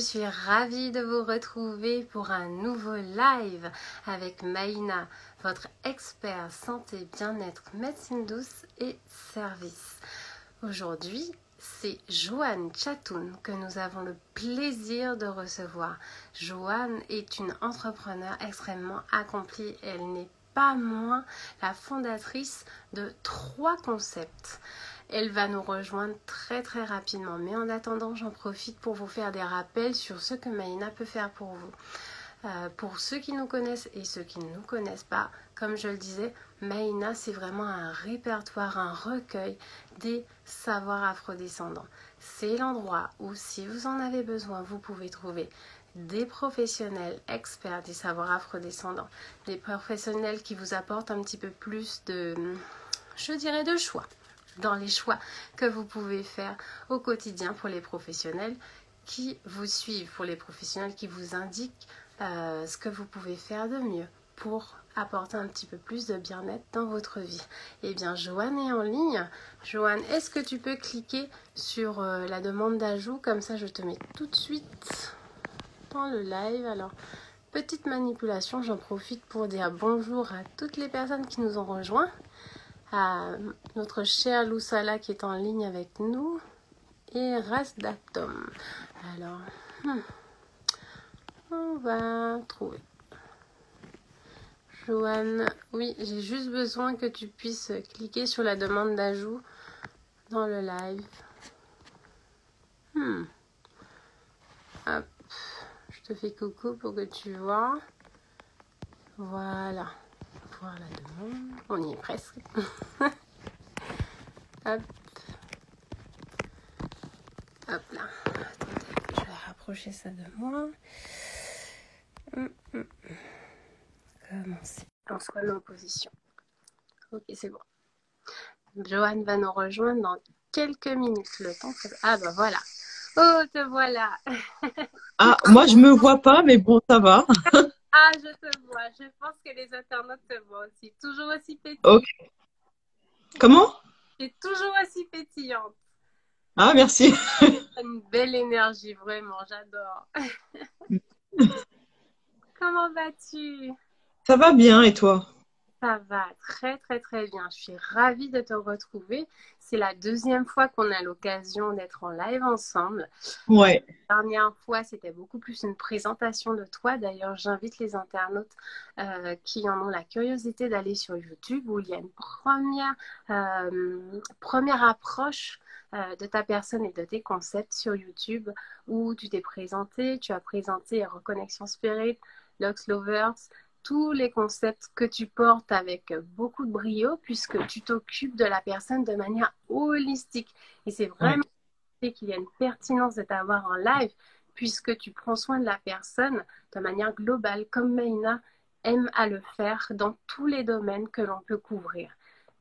suis ravie de vous retrouver pour un nouveau live avec Maïna, votre expert santé, bien-être, médecine douce et service. Aujourd'hui, c'est Joanne Chatoun que nous avons le plaisir de recevoir. Joanne est une entrepreneure extrêmement accomplie. Elle n'est pas moins la fondatrice de 3 concepts. Elle va nous rejoindre très rapidement. Mais en attendant, j'en profite pour vous faire des rappels sur ce que Maïna peut faire pour vous. Pour ceux qui nous connaissent et ceux qui ne nous connaissent pas, comme je le disais, Maïna, c'est vraiment un répertoire, un recueil des savoirs afrodescendants. C'est l'endroit où, si vous en avez besoin, vous pouvez trouver des professionnels experts des savoirs afrodescendants, des professionnels qui vous apportent un petit peu plus de, je dirais, de choix, dans les choix que vous pouvez faire au quotidien pour les professionnels qui vous suivent, pour les professionnels qui vous indiquent ce que vous pouvez faire de mieux pour apporter un petit peu plus de bien-être dans votre vie. Eh bien, Joanne est en ligne. Joanne, est-ce que tu peux cliquer sur la demande d'ajout? Comme ça, je te mets tout de suite dans le live. Alors, petite manipulation, j'en profite pour dire bonjour à toutes les personnes qui nous ont rejoints. À notre chère Loussala qui est en ligne avec nous et Rasdatom. Alors, on va trouver. Joanne, oui, j'ai juste besoin que tu puisses cliquer sur la demande d'ajout dans le live. Hop, je te fais coucou pour que tu vois. Voilà. Voir la demande. On y est presque. Hop. Hop là. Attendez, je vais rapprocher ça de moi. Commencer. On se remet en position. Ok, c'est bon. Joanne va nous rejoindre dans quelques minutes. Le temps que... Ah bah voilà. Oh, te voilà. Ah, moi je me vois pas, mais bon, ça va. Ah, je te vois. Je pense que les internautes te voient aussi. Toujours aussi pétillante. Ok. Comment? Tu es toujours aussi pétillante. Ah, merci. Une belle énergie, vraiment. J'adore. Comment vas-tu? Ça va bien, et toi? Ça va très bien. Je suis ravie de te retrouver. C'est la 2e fois qu'on a l'occasion d'être en live ensemble. Ouais. La dernière fois, c'était beaucoup plus une présentation de toi. D'ailleurs, j'invite les internautes qui en ont la curiosité d'aller sur YouTube où il y a une première approche de ta personne et de tes concepts sur YouTube où tu t'es présenté, tu as présenté Reconnexion Spirit, Lux Lovers, tous les concepts que tu portes avec beaucoup de brio puisque tu t'occupes de la personne de manière holistique. Et c'est vraiment qu'il y a une pertinence de t'avoir en live puisque tu prends soin de la personne de manière globale comme Maïna aime à le faire dans tous les domaines que l'on peut couvrir.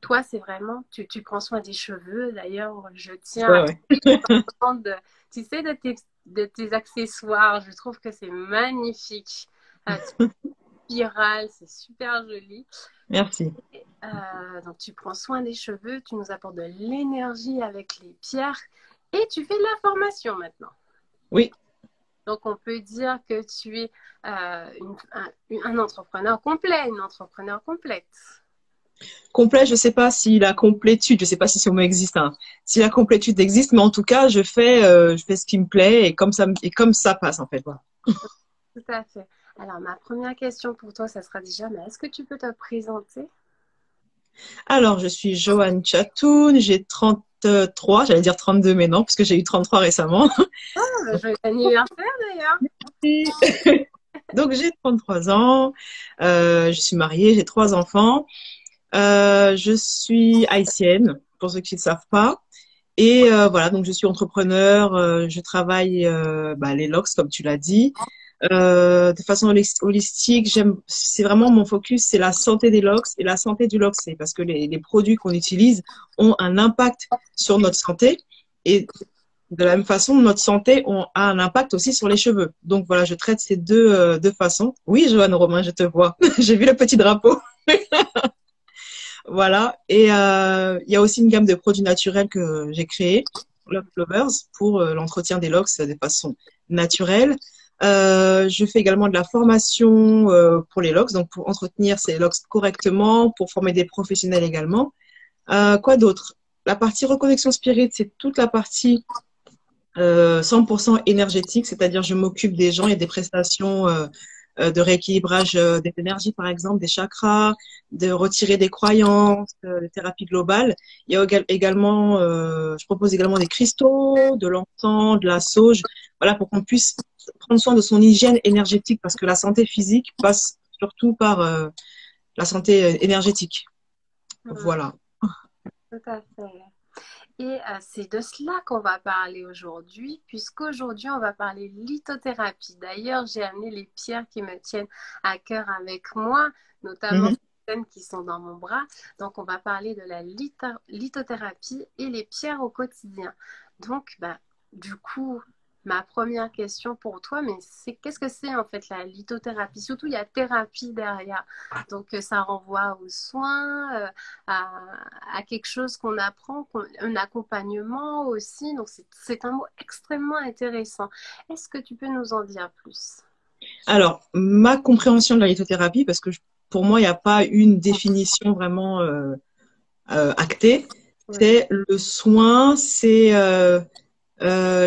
Toi, c'est vraiment, tu prends soin des cheveux. D'ailleurs, je tiens Ouais. à prendre tu sais, de tes accessoires. Je trouve que c'est magnifique. Spirale, c'est super joli. Merci. Donc, tu prends soin des cheveux, tu nous apportes de l'énergie avec les pierres et tu fais de la formation maintenant. Oui. Donc, on peut dire que tu es un entrepreneur complet, une entrepreneur complète. Complet, je sais pas si la complétude, je sais pas si ce mot existe, hein. Si la complétude existe, mais en tout cas, je fais ce qui me plaît et comme ça passe, en fait. Voilà. Tout à fait. Alors, ma première question pour toi, ça sera déjà, mais est-ce que tu peux te présenter? Alors, je suis Joanne Chatoun, j'ai 33, j'allais dire 32, mais non, parce que j'ai eu 33 récemment. Joyeux anniversaire d'ailleurs. Donc, j'ai 33 ans, je suis mariée, j'ai 3 enfants. Je suis haïtienne, pour ceux qui ne savent pas. Et voilà, donc je suis entrepreneur, je travaille les locks, comme tu l'as dit. De façon holistique, c'est vraiment mon focus, c'est la santé des locks et la santé du lock, c'est parce que les produits qu'on utilise ont un impact sur notre santé et de la même façon, notre santé a un impact aussi sur les cheveux. Donc voilà, je traite ces deux façons. Oui, Joanne Romain, je te vois. J'ai vu le petit drapeau. Voilà. Et il y a aussi une gamme de produits naturels que j'ai créée. Lock Lovers pour l'entretien des locks de façon naturelle. Je fais également de la formation pour les locks, donc pour entretenir ces locks correctement, pour former des professionnels également. Quoi d'autre? La partie reconnexion spirit, c'est toute la partie 100% énergétique, c'est-à-dire je m'occupe des gens et des prestations de rééquilibrage des énergies, par exemple, des chakras, de retirer des croyances, de thérapie globale. Il y a également, je propose également des cristaux, de l'encens, de la sauge, voilà, pour qu'on puisse prendre soin de son hygiène énergétique, parce que la santé physique passe surtout par la santé énergétique. Hmm, Voilà. tout à fait. Et c'est de cela qu'on va parler aujourd'hui, puisqu'aujourd'hui, on va parler lithothérapie. D'ailleurs, j'ai amené les pierres qui me tiennent à cœur avec moi, notamment Mhm. celles qui sont dans mon bras. Donc, on va parler de la lithothérapie et les pierres au quotidien. Donc, bah, du coup, ma première question pour toi, mais c'est qu'est-ce que c'est en fait la lithothérapie? Surtout, il y a thérapie derrière. Donc, ça renvoie aux soins, à, à quelque chose qu'on apprend, un accompagnement aussi. Donc, c'est un mot extrêmement intéressant. Est-ce que tu peux nous en dire plus? Alors, ma compréhension de la lithothérapie, parce que pour moi, il n'y a pas une définition vraiment actée, Oui. c'est le soin, c'est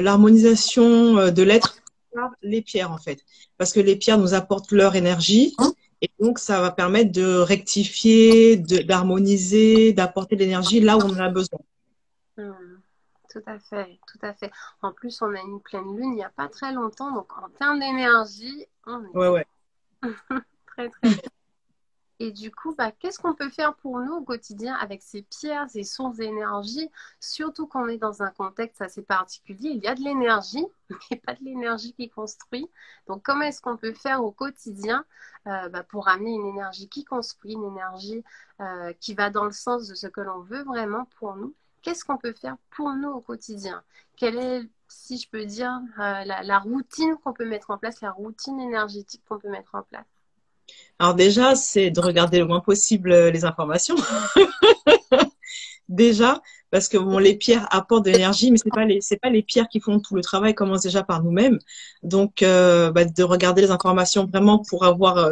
l'harmonisation de l'être par les pierres, en fait. Parce que les pierres nous apportent leur énergie, et donc ça va permettre de rectifier, d'harmoniser, d'apporter de l'énergie là où on en a besoin. Hmm. Tout à fait, tout à fait. En plus, on a une pleine lune il n'y a pas très longtemps, donc en termes d'énergie, on est Ouais, ouais. très, très bien. Et du coup, bah, qu'est-ce qu'on peut faire pour nous au quotidien avec ces pierres, ces sources d'énergie, surtout quand on est dans un contexte assez particulier. Il y a de l'énergie, mais pas de l'énergie qui construit. Donc, comment est-ce qu'on peut faire au quotidien bah, pour amener une énergie qui construit, une énergie qui va dans le sens de ce que l'on veut vraiment pour nous? Qu'est-ce qu'on peut faire pour nous au quotidien? Quelle est, si je peux dire, la routine qu'on peut mettre en place, la routine énergétique qu'on peut mettre en place? Alors déjà, c'est de regarder le moins possible les informations. Déjà, parce que bon, les pierres apportent de l'énergie, mais c'est pas les pierres qui font tout le travail, commence déjà par nous-mêmes. Donc, bah, de regarder les informations vraiment pour avoir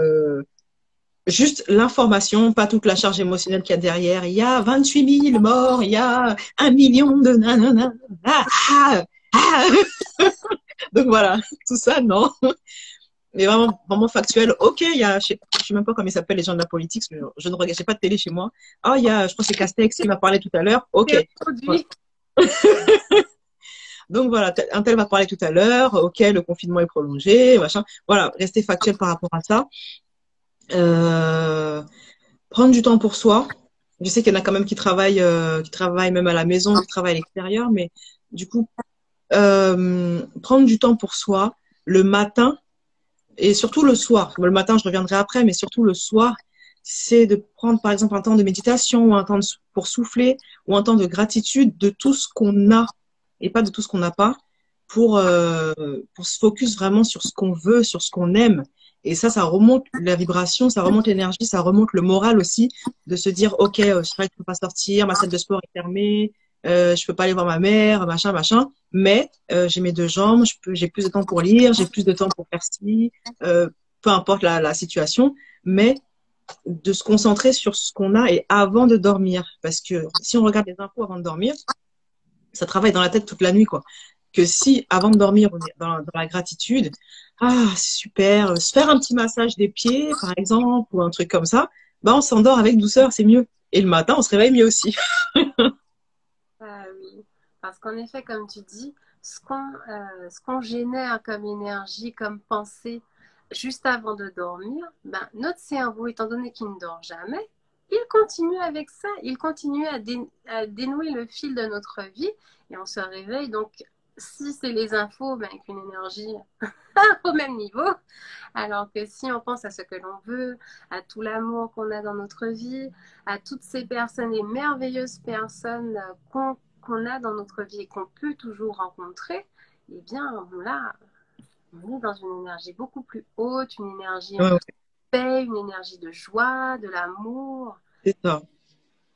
juste l'information, pas toute la charge émotionnelle qu'il y a derrière. Il y a 28 000 morts, il y a 1 million de nanana. Ah, ah, ah. Donc voilà, tout ça, non. Mais vraiment, vraiment factuel. Ok, il y a, je sais même pas comment ils s'appellent les gens de la politique, parce que je ne regarde, j'ai pas de télé chez moi. Ah, il y a, je crois que c'est Castex qui m'a parlé tout à l'heure. Ok. C'est Voilà. aujourd'hui. Donc voilà, un tel va parler tout à l'heure. Ok, le confinement est prolongé, machin. Voilà, rester factuel par rapport à ça. Euh, Prendre du temps pour soi. Je sais qu'il y en a quand même qui travaillent même à la maison, qui travaillent à l'extérieur, mais du coup, prendre du temps pour soi le matin et surtout le soir. Le matin, je reviendrai après, mais surtout le soir, c'est de prendre par exemple un temps de méditation ou un temps pour souffler ou un temps de gratitude de tout ce qu'on a et pas de tout ce qu'on n'a pas pour se focus vraiment sur ce qu'on veut, sur ce qu'on aime. Et ça remonte la vibration, ça remonte l'énergie, ça remonte le moral aussi, de se dire, OK, je sais que je peux pas sortir, ma salle de sport est fermée, je peux pas aller voir ma mère, machin, machin, mais j'ai mes deux jambes, j'ai plus de temps pour lire, j'ai plus de temps pour faire ci, peu importe la situation, mais de se concentrer sur ce qu'on a et avant de dormir. Parce que si on regarde les infos avant de dormir, ça travaille dans la tête toute la nuit, quoi. Que si, avant de dormir, on est dans la gratitude, ah, c'est super, se faire un petit massage des pieds, par exemple, ou un truc comme ça, bah, on s'endort avec douceur, c'est mieux. Et le matin, on se réveille mieux aussi. Oui, parce qu'en effet, comme tu dis, ce qu'on génère comme énergie, comme pensée, juste avant de dormir, ben, notre cerveau, étant donné qu'il ne dort jamais, il continue avec ça, il continue à dénouer le fil de notre vie et on se réveille. Donc, si c'est les infos, ben, avec une énergie au même niveau, alors que si on pense à ce que l'on veut, à tout l'amour qu'on a dans notre vie, à toutes ces personnes, les merveilleuses personnes qu'on a dans notre vie et qu'on peut toujours rencontrer, eh bien là, on est dans une énergie beaucoup plus haute, une énergie Ouais, de ouais, paix, une énergie de joie, de l'amour. c'est ça.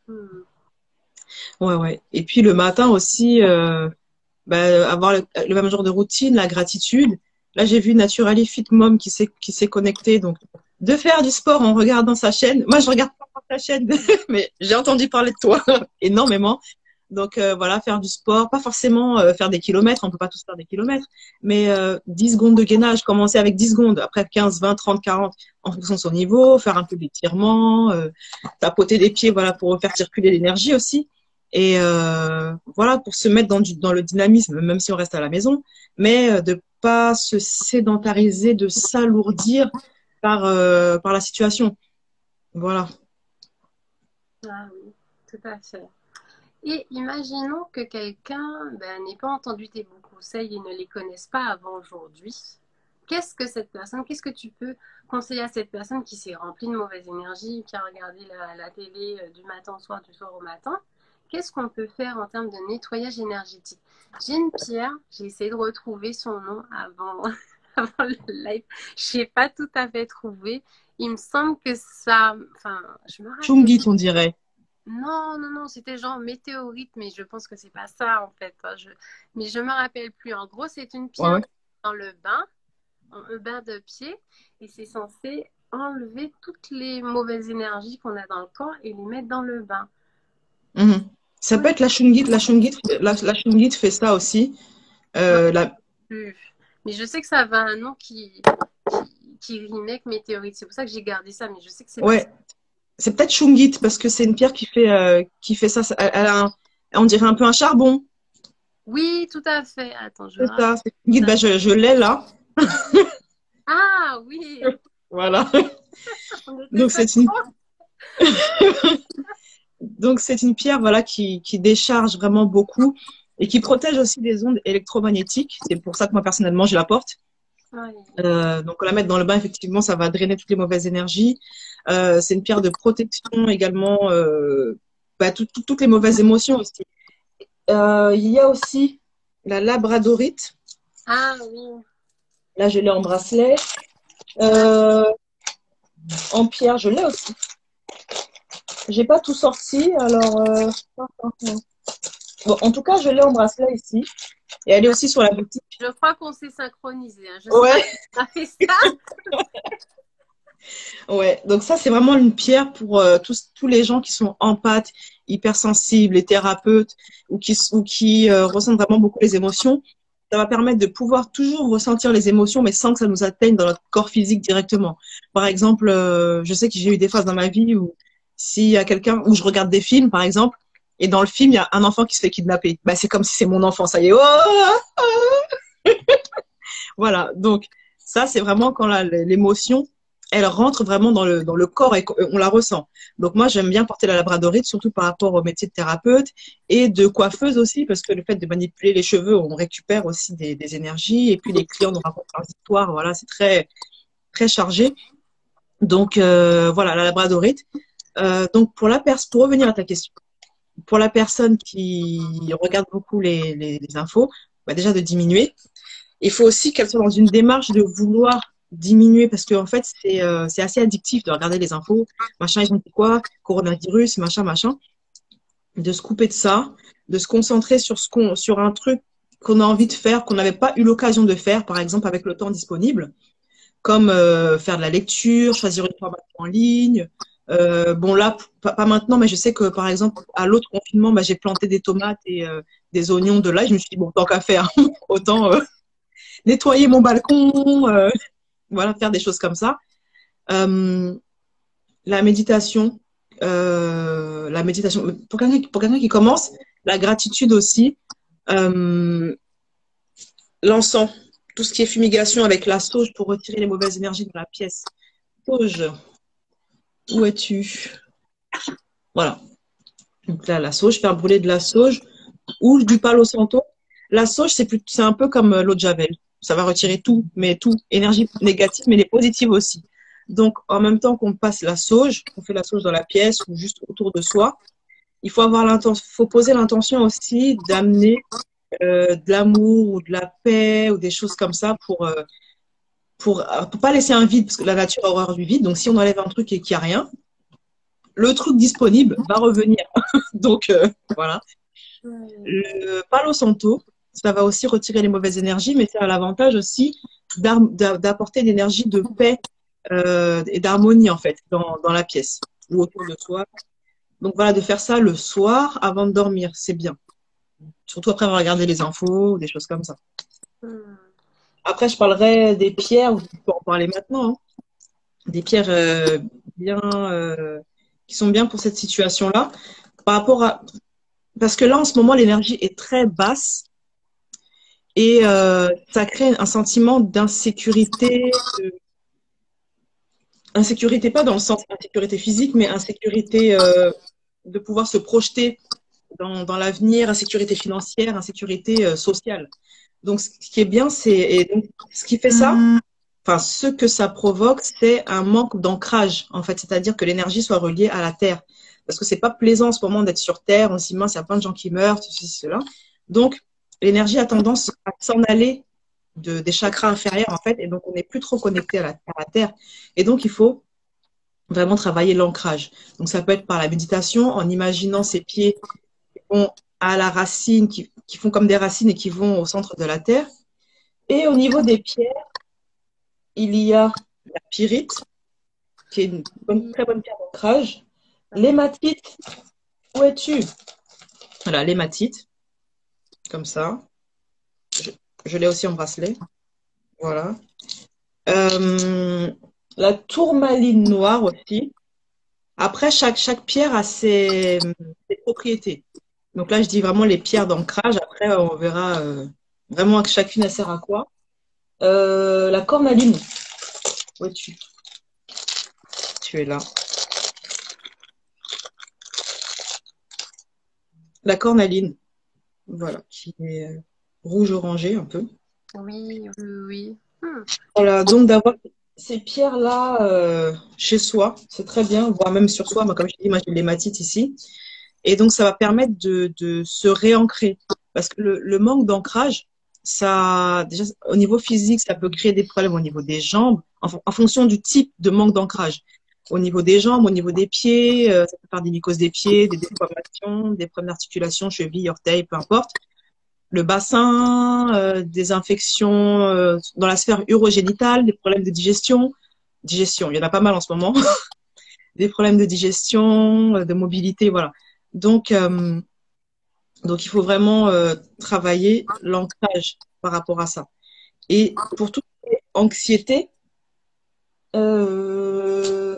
Hmm. Ouais, ouais. Et puis le matin aussi, avoir le même genre de routine, la gratitude. Là, j'ai vu Naturally Fit Mom qui s'est connectée. Donc, de faire du sport en regardant sa chaîne. Moi, je regarde pas ta chaîne, mais j'ai entendu parler de toi énormément. Donc, voilà, faire du sport, pas forcément faire des kilomètres, on peut pas tous faire des kilomètres, mais 10 secondes de gainage, commencer avec 10 secondes, après 15, 20, 30, 40, en fonction de son niveau, faire un peu d'étirement, tapoter des pieds, voilà, pour faire circuler l'énergie aussi. Et voilà, pour se mettre dans le dynamisme, même si on reste à la maison, mais de pas se sédentariser, de s'alourdir par la situation. Voilà. Ah oui, tout à fait. Et imaginons que quelqu'un n'ait pas entendu tes bons conseils et ne les connaisse pas avant aujourd'hui. Qu'est-ce que tu peux conseiller à cette personne qui s'est remplie de mauvaise énergie, qui a regardé la télé du matin au soir, du soir au matin? Qu'est-ce qu'on peut faire en termes de nettoyage énergétique? J'ai une pierre, j'ai essayé de retrouver son nom avant, avant le live. Je n'ai pas tout à fait trouvé. Il me semble que ça... Enfin, je me rappelle. Chungit, on dirait. Non, non, non, c'était genre météorite, mais je pense que c'est pas ça en fait. Mais je me rappelle plus. En gros, c'est une Ouais, pierre ouais. dans le bain, un bain de pied, et c'est censé enlever toutes les mauvaises énergies qu'on a dans le corps et les mettre dans le bain. Mhm. Ça peut Oui, être la Shungite. La Shungite fait ça aussi. non Euh, la, plus. Mais je sais que ça avait un nom qui rimait avec météorite. C'est pour ça que j'ai gardé ça, mais je sais que c'est pas ça. ouais, c'est peut-être Shungite parce que c'est une pierre qui fait ça. Elle a on dirait un peu un charbon. Oui, tout à fait. Attends, je C'est rappelle ça. C'est Shungite. ça. Bah, je l'ai là. Ah oui, Voilà. on était Donc ça. c'est une, donc c'est une pierre voilà qui décharge vraiment beaucoup et qui protège aussi des ondes électromagnétiques. C'est pour ça que moi personnellement je la porte. Donc, on la mettre dans le bain, effectivement, ça va drainer toutes les mauvaises énergies. C'est une pierre de protection également, toutes les mauvaises émotions aussi. Il y a aussi la labradorite. Ah oui. Là, je l'ai en bracelet. Euh, en pierre, je l'ai aussi. J'ai pas tout sorti, alors. Bon, en tout cas, je l'ai en bracelet ici. Et elle est aussi sur la boutique. Je crois qu'on s'est synchronisé. Hein. Je sais pas Ouais, qui a fait ça. ouais. Donc ça, c'est vraiment une pierre pour tous les gens qui sont empathes, hypersensibles, les thérapeutes ou qui ressentent vraiment beaucoup les émotions. Ça va permettre de pouvoir toujours ressentir les émotions, mais sans que ça nous atteigne dans notre corps physique directement. Par exemple, je sais que j'ai eu des phases dans ma vie où s'il y a quelqu'un, où je regarde des films, par exemple, et dans le film, il y a un enfant qui se fait kidnapper. Bah, c'est comme si c'est mon enfant, ça y est. Oh, voilà. Donc, ça, c'est vraiment quand l'émotion, elle rentre vraiment dans le corps et on la ressent. Donc, moi, j'aime bien porter la labradorite, surtout par rapport au métier de thérapeute et de coiffeuse aussi, parce que le fait de manipuler les cheveux, on récupère aussi des énergies. Et puis, les clients nous racontent leurs histoires. Voilà, c'est très, très chargé. Donc, voilà, la labradorite. Donc, pour revenir à ta question, pour la personne qui regarde beaucoup les infos, bah déjà de diminuer. Il faut aussi qu'elle soit dans une démarche de vouloir diminuer parce qu'en fait, c'est assez addictif de regarder les infos. Machin, ils ont dit quoi? Coronavirus, machin, machin. De se couper de ça, de se concentrer sur un truc qu'on a envie de faire, qu'on n'avait pas eu l'occasion de faire, par exemple, avec le temps disponible, comme faire de la lecture, choisir une formation en ligne. Bon, là, pas maintenant, mais je sais que, par exemple, à l'autre confinement, bah, j'ai planté des tomates et des oignons de là. Et je me suis dit, bon, tant qu'à faire, autant nettoyer mon balcon, voilà, faire des choses comme ça. Euh, la méditation, pour quelqu'un qui commence, la gratitude aussi, euh, l'encens, tout ce qui est fumigation avec la sauge pour retirer les mauvaises énergies de la pièce. Sauge, où es-tu? Voilà. Donc là, la sauge, faire brûler de la sauge ou du palo santo. La sauge, c'est un peu comme l'eau de Javel. Ça va retirer tout, mais tout, énergie négative, mais les positives aussi. Donc, en même temps qu'on passe la sauge, on fait la sauge dans la pièce ou juste autour de soi, il faut poser l'intention aussi d'amener de l'amour ou de la paix ou des choses comme ça pour pas laisser un vide, parce que la nature a horreur du vide. Donc, si on enlève un truc et qu'il n'y a rien, le truc disponible va revenir. Donc, voilà. Le Palo Santo. ça va aussi retirer les mauvaises énergies, mais ça a l'avantage aussi d'apporter l'énergie de paix et d'harmonie, en fait, dans la pièce ou autour de soi. Donc voilà, de faire ça le soir avant de dormir, c'est bien. Surtout après avoir regardé les infos ou des choses comme ça. Hmm. Après, je parlerai des pierres, on peut en parler maintenant, hein. Des pierres bien, qui sont bien pour cette situation-là. Par rapport à... Parce que là, en ce moment, l'énergie est très basse et ça crée un sentiment d'insécurité, insécurité pas dans le sens insécurité physique, mais insécurité de pouvoir se projeter dans l'avenir, insécurité financière, insécurité sociale. Donc, ce qui est bien, et donc, ce qui fait ça, enfin, ce que ça provoque, c'est un manque d'ancrage, en fait, c'est-à-dire que l'énergie soit reliée à la terre. Parce que c'est pas plaisant en ce moment d'être sur terre, on s'y mince, il y a plein de gens qui meurent, ceci, cela. Donc, l'énergie a tendance à s'en aller des chakras inférieurs, en fait, et donc on n'est plus trop connecté à la terre. Et donc, il faut vraiment travailler l'ancrage. Donc, ça peut être par la méditation, en imaginant ses pieds qui vont à la racine, qui font comme des racines et qui vont au centre de la terre. Et au niveau des pierres, il y a la pyrite, qui est très bonne pierre d'ancrage. L'hématite, où es-tu? Voilà, l'hématite, comme ça. Je l'ai aussi en bracelet. Voilà. La tourmaline noire aussi. Après, chaque pierre a ses propriétés. Donc là, je dis vraiment les pierres d'ancrage. Après, on verra vraiment que chacune, elle sert à quoi. La cornaline, où es-tu? Tu es là. La cornaline, voilà, qui est rouge-orangé un peu. Oui, oui, oui. Hmm. Voilà, donc d'avoir ces pierres-là chez soi, c'est très bien, voire même sur soi. Moi, comme je dis, moi j'ai l'hématite ici. Et donc ça va permettre de se réancrer. Parce que le manque d'ancrage, ça, déjà, au niveau physique, ça peut créer des problèmes au niveau des jambes, en fonction du type de manque d'ancrage. Au niveau des jambes, au niveau des pieds, ça peut faire des mycoses des pieds, des déformations, des problèmes d'articulation, chevilles, orteils, peu importe. Le bassin, des infections dans la sphère urogénitale, des problèmes de digestion. Digestion, il y en a pas mal en ce moment. Des problèmes de digestion, de mobilité, voilà. Donc, donc il faut vraiment travailler l'ancrage par rapport à ça. Et pour toute anxiété, euh,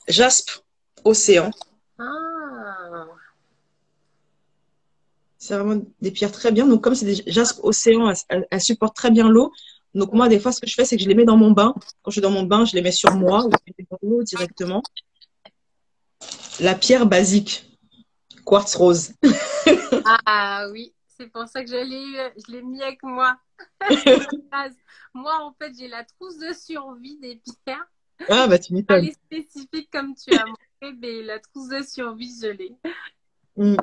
jaspe, océan, Ah, c'est vraiment des pierres très bien. Donc comme c'est des jaspes océan, elles supportent très bien l'eau. Donc moi, des fois, ce que je fais, c'est que je les mets dans mon bain. Quand je suis dans mon bain, je les mets sur moi ou je les mets dans l'eau directement. La pierre basique, quartz rose. ah oui, c'est pour ça que je l'ai mis avec moi. C'est ma base. Moi, en fait, j'ai la trousse de survie des pierres. Ah bah tu Pas m'étonnes. les spécifiques comme tu as montré, mais la trousse de survie, je l'ai. Mm.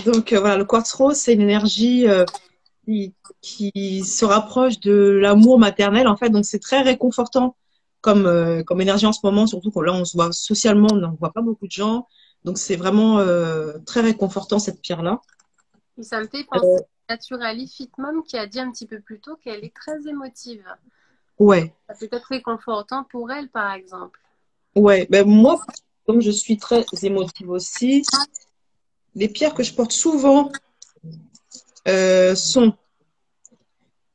Donc voilà, le quartz rose, c'est une énergie qui se rapproche de l'amour maternel, en fait. Donc, c'est très réconfortant comme énergie en ce moment, surtout que là, on se voit socialement, on ne voit pas beaucoup de gens. Donc, c'est vraiment très réconfortant, cette pierre-là. Et ça me fait penser Euh, à Naturally Fit Mom qui a dit un petit peu plus tôt qu'elle est très émotive. ouais, Ça peut être réconfortant pour elle, par exemple. ouais. Ben, moi, comme je suis très émotive aussi, les pierres que je porte souvent sont,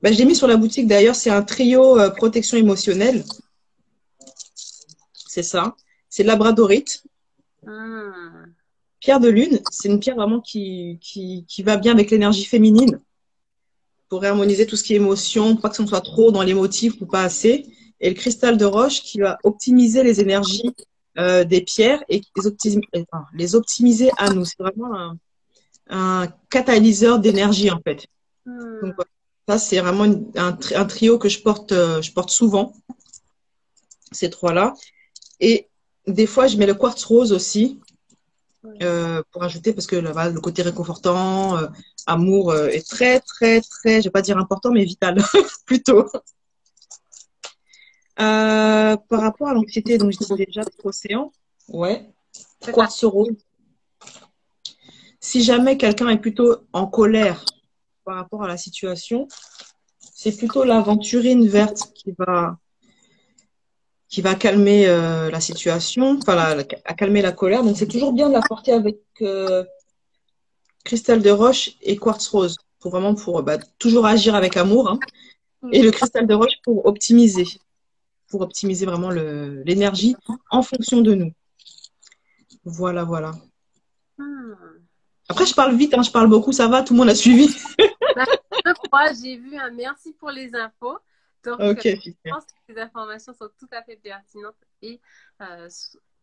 ben, je l'ai mis sur la boutique d'ailleurs, c'est un trio protection émotionnelle, c'est ça. C'est labradorite. Hmm. Pierre de lune, c'est une pierre vraiment qui va bien avec l'énergie féminine pour harmoniser tout ce qui est émotion, pour pas que ce soit trop dans l'émotif ou pas assez. Et le cristal de roche qui va optimiser les énergies des pierres et les optimiser à nous. C'est vraiment un catalyseur d'énergie en fait. Donc Hmm. voilà. Ça, c'est vraiment un trio que je porte souvent, ces trois-là. Et des fois, je mets le quartz rose aussi Oui. pour ajouter parce que là, le côté réconfortant, amour est très, très, très, je vais pas dire important, mais vital plutôt. Par rapport à l'anxiété, donc je dis déjà océan, ouais, C'est ça. quartz rose. Si jamais quelqu'un est plutôt en colère, par rapport à la situation. C'est plutôt l'aventurine verte qui va calmer la situation, enfin, à calmer la colère. Donc, c'est toujours bien de la porter avec cristal de roche et quartz rose, pour vraiment toujours agir avec amour, hein. Et le cristal de roche pour optimiser vraiment l'énergie en fonction de nous. Voilà, voilà. Après, je parle vite, hein, je parle beaucoup, ça va, tout le monde a suivi. Je crois, j'ai vu un merci pour les infos. Donc, Ok, je pense que ces informations sont tout à fait pertinentes et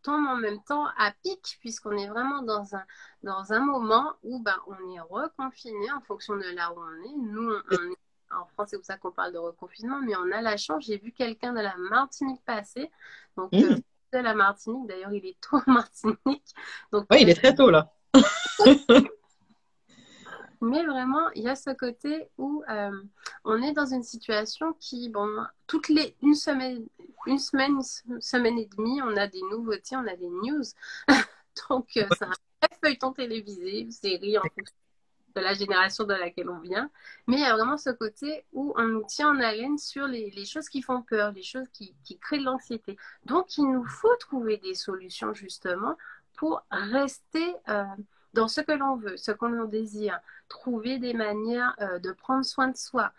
tombent en même temps à pic, puisqu'on est vraiment dans un moment où on est reconfiné en fonction de là où on est. Nous, on est en France, c'est pour ça qu'on parle de reconfinement, mais on a la chance. J'ai vu quelqu'un de la Martinique passer. Donc, de la Martinique, d'ailleurs, il est tôt en Martinique. Donc, ouais, il est très tôt là. Mais vraiment, il y a ce côté où on est dans une situation qui, toutes les une semaine et demie, on a des nouveautés, on a des news. Donc, c'est un vrai feuilleton télévisé, une série en fonction de la génération de laquelle on vient. Mais il y a vraiment ce côté où on nous tient en haleine sur les choses qui font peur, les choses qui créent de l'anxiété. Donc, il nous faut trouver des solutions justement pour rester dans ce que l'on veut, ce qu'on désire, trouver des manières de prendre soin de soi.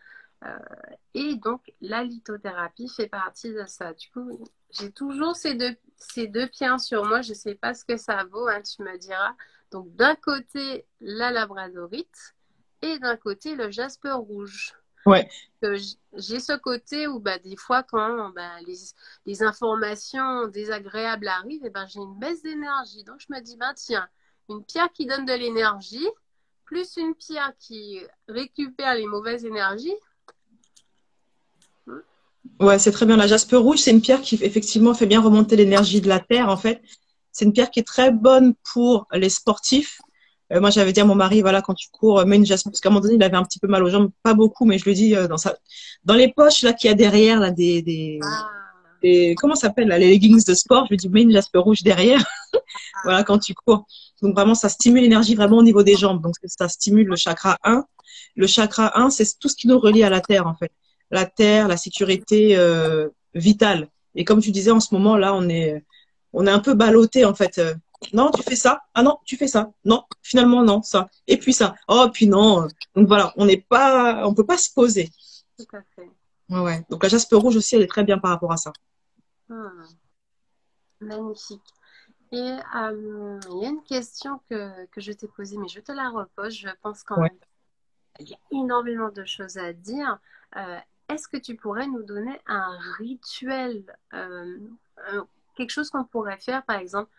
Et donc, la lithothérapie fait partie de ça. Du coup, j'ai toujours ces deux pierres sur moi. Je ne sais pas ce que ça vaut, hein, tu me diras. Donc, d'un côté, la labradorite et d'un côté, le jasper rouge. Ouais. J'ai ce côté où des fois, quand les informations désagréables arrivent, j'ai une baisse d'énergie. Donc, je me dis, tiens, une pierre qui donne de l'énergie, plus une pierre qui récupère les mauvaises énergies. Ouais, c'est très bien. La jaspe rouge, c'est une pierre qui effectivement fait bien remonter l'énergie de la terre. En fait, c'est une pierre qui est très bonne pour les sportifs. Moi, j'avais dit à mon mari, voilà, quand tu cours, mets une jaspe, parce qu'à un moment donné, il avait un petit peu mal aux jambes, pas beaucoup, mais je lui dis dans les poches là qu'il y a derrière là comment ça s'appelle là, les leggings de sport. Je lui dis, mets une jaspe rouge derrière. Voilà, quand tu cours. Donc vraiment, ça stimule l'énergie vraiment au niveau des jambes. Donc ça stimule le chakra 1. Le chakra 1, c'est tout ce qui nous relie à la terre en fait. La terre, la sécurité vitale. Et comme tu disais, en ce moment là, on est un peu ballotté en fait. Non, tu fais ça. Ah non, tu fais ça. Non, finalement non, ça. Et puis ça. Oh, puis non. Donc voilà, on peut pas se poser. Tout à fait. Ouais. Donc la jaspe rouge aussi, elle est très bien par rapport à ça. Magnifique. Et il y a une question que je t'ai posée, mais je te la repose. Je pense quand même qu'il y a énormément de choses à dire. Est-ce que tu pourrais nous donner un rituel, quelque chose qu'on pourrait faire, par exemple,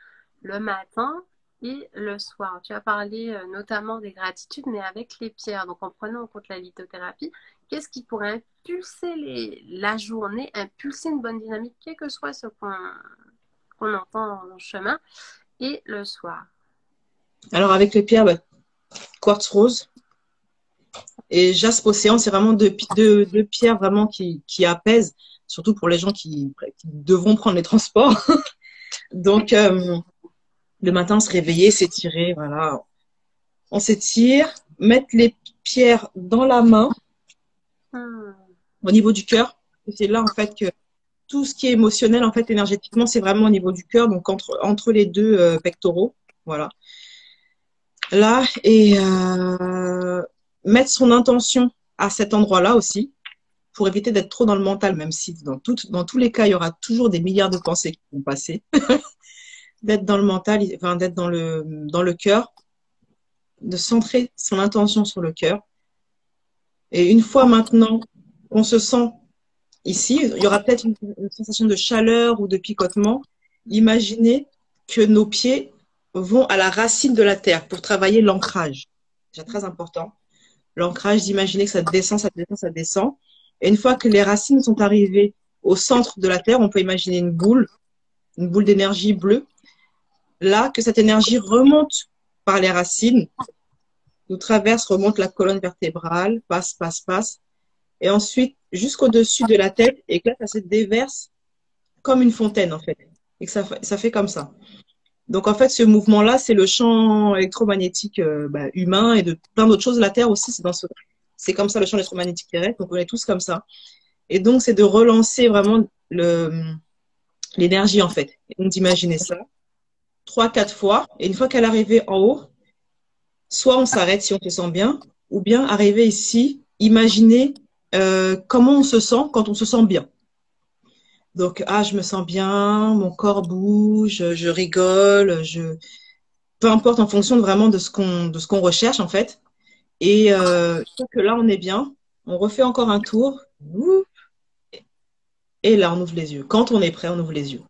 le matin et le soir? Tu as parlé notamment des gratitudes, mais avec les pierres. Donc, en prenant en compte la lithothérapie, qu'est-ce qui pourrait impulser la journée, impulser une bonne dynamique, quel que soit ce qu'on entend dans le chemin, et le soir? Alors avec les pierres, quartz rose et jaspe océan, c'est vraiment deux pierres vraiment qui apaisent, surtout pour les gens qui devront prendre les transports. Donc le matin, se réveiller, s'étirer, voilà. On s'étire, mettre les pierres dans la main, au niveau du cœur. C'est là en fait que tout ce qui est émotionnel, en fait, énergétiquement, c'est vraiment au niveau du cœur, donc entre les deux pectoraux, voilà. Là, et mettre son intention à cet endroit-là aussi, pour éviter d'être trop dans le mental, même si dans tous les cas, il y aura toujours des milliards de pensées qui vont passer. D'être dans le mental, enfin, d'être dans le cœur, de centrer son intention sur le cœur. Et une fois maintenant qu'on se sent ici, il y aura peut-être une sensation de chaleur ou de picotement. Imaginez que nos pieds vont à la racine de la terre pour travailler l'ancrage. C'est très important. L'ancrage, d'imaginer que ça descend, ça descend, ça descend. Et une fois que les racines sont arrivées au centre de la terre, on peut imaginer une boule d'énergie bleue. Là, que cette énergie remonte par les racines, nous traverse, remonte la colonne vertébrale, passe. Et ensuite, jusqu'au-dessus de la tête, et que là, ça se déverse comme une fontaine, en fait. Et que ça fait comme ça. Donc, en fait, ce mouvement-là, c'est le champ électromagnétique humain et de plein d'autres choses. La Terre aussi, c'est dans C'est comme ça le champ électromagnétique terrestre, donc on est tous comme ça. Et donc, c'est de relancer vraiment l'énergie, en fait. Et donc, d'imaginer ça 3, 4 fois. Et une fois qu'elle est arrivée en haut, soit on s'arrête si on se sent bien, ou bien arriver ici, imaginer comment on se sent quand on se sent bien. Donc, ah, je me sens bien, mon corps bouge, je rigole, peu importe en fonction vraiment de ce qu'on recherche en fait. Et une fois que là on est bien, on refait encore un tour. Et là on ouvre les yeux. Quand on est prêt, on ouvre les yeux.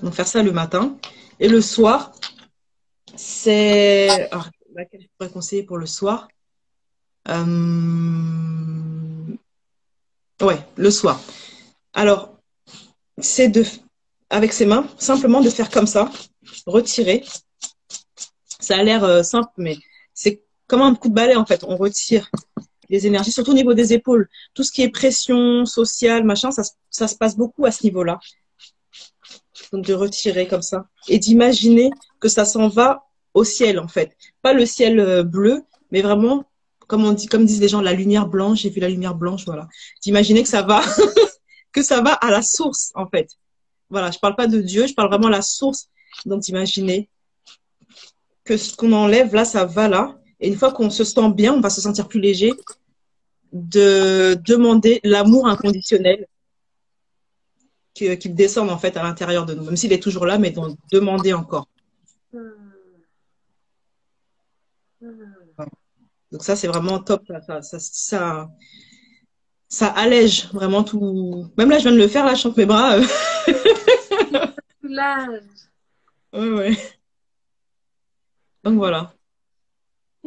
Donc faire ça le matin. Et le soir, c'est... Alors, laquelle je pourrais conseiller pour le soir? Ouais, le soir. Alors, c'est avec ses mains, simplement de faire comme ça, retirer. Ça a l'air simple, mais c'est comme un coup de balai en fait. On retire les énergies, surtout au niveau des épaules. Tout ce qui est pression sociale, machin, ça se passe beaucoup à ce niveau-là. Donc de retirer comme ça et d'imaginer que ça s'en va au ciel en fait. Pas le ciel bleu, mais vraiment, comme disent les gens, la lumière blanche. J'ai vu la lumière blanche, voilà. D'imaginer que ça va, que ça va à la source en fait. Voilà, je parle pas de Dieu, je parle vraiment à la source. Donc d'imaginer que ce qu'on enlève là, ça va là. Et une fois qu'on se sent bien, on va se sentir plus léger. De demander l'amour inconditionnel qui descend en fait à l'intérieur de nous, même s'il est toujours là, mais d'en demander encore. Donc ça, c'est vraiment top. Ça allège vraiment tout. Même là, je viens de le faire, là, je chante mes bras. Soulage. Ouais, ouais. Donc voilà.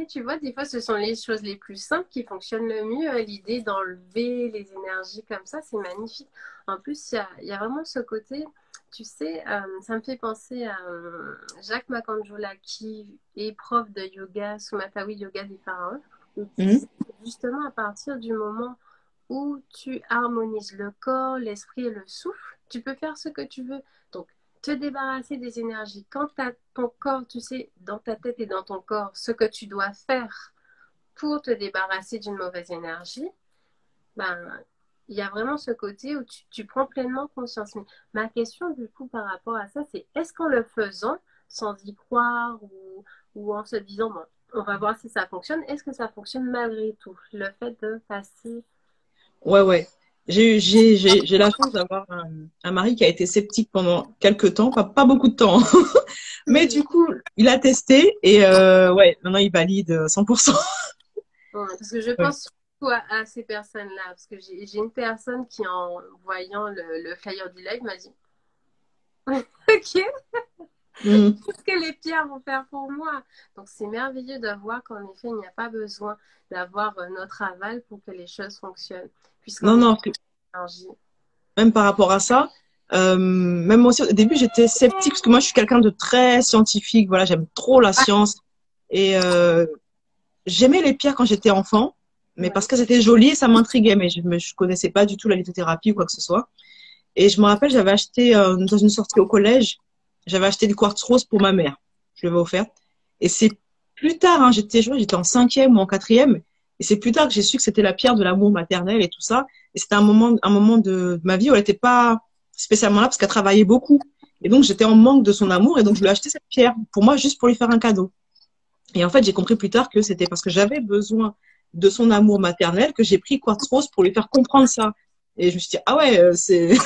Et tu vois, des fois, ce sont les choses les plus simples qui fonctionnent le mieux. L'idée d'enlever les énergies comme ça, c'est magnifique. En plus, il y a vraiment ce côté, tu sais, ça me fait penser à Jacques Makanjola, qui est prof de yoga, Sumatawi Yoga des pharaons. Et Mhm. justement, à partir du moment où tu harmonises le corps, l'esprit et le souffle, tu peux faire ce que tu veux. Donc, te débarrasser des énergies. Quand tu as ton corps, tu sais, dans ta tête et dans ton corps, ce que tu dois faire pour te débarrasser d'une mauvaise énergie, ben, il y a vraiment ce côté où tu prends pleinement conscience. Mais ma question, du coup, par rapport à ça, c'est est-ce qu'en le faisant, sans y croire ou en se disant, bon, on va voir si ça fonctionne, est-ce que ça fonctionne malgré tout? Le fait de passer. Ouais, ouais. J'ai la chance d'avoir un mari qui a été sceptique pendant quelques temps, pas beaucoup de temps. Mais du coup, il a testé et ouais, maintenant il valide 100%. Ouais, parce que je Ouais. pense surtout à ces personnes-là, parce que j'ai une personne qui, en voyant le flyer du live, m'a dit, ok, Mhm. qu'est-ce que les pierres vont faire pour moi? Donc c'est merveilleux de voir qu'en effet, il n'y a pas besoin d'avoir notre aval pour que les choses fonctionnent, puisqu'en Non, effet, non, l'énergie. même par rapport à ça, même moi aussi, au début, j'étais sceptique parce que moi, je suis quelqu'un de très scientifique. Voilà, j'aime trop la science. Et j'aimais les pierres quand j'étais enfant, mais parce Ouais. qu'elles étaient jolies, ça m'intriguait. Mais je connaissais pas du tout la lithothérapie ou quoi que ce soit. Et je me rappelle, j'avais acheté, dans une sortie au collège, j'avais acheté du quartz rose pour ma mère. Je l'avais offert. Et c'est plus tard, hein, j'étais en cinquième ou en quatrième. Et c'est plus tard que j'ai su que c'était la pierre de l'amour maternel et tout ça. Et c'était un moment de ma vie où elle n'était pas spécialement là parce qu'elle travaillait beaucoup. Et donc, j'étais en manque de son amour. Et donc, je lui ai acheté cette pierre pour moi, juste pour lui faire un cadeau. Et en fait, j'ai compris plus tard que c'était parce que j'avais besoin de son amour maternel que j'ai pris quartz rose pour lui faire comprendre ça. Et je me suis dit, ah ouais, c'est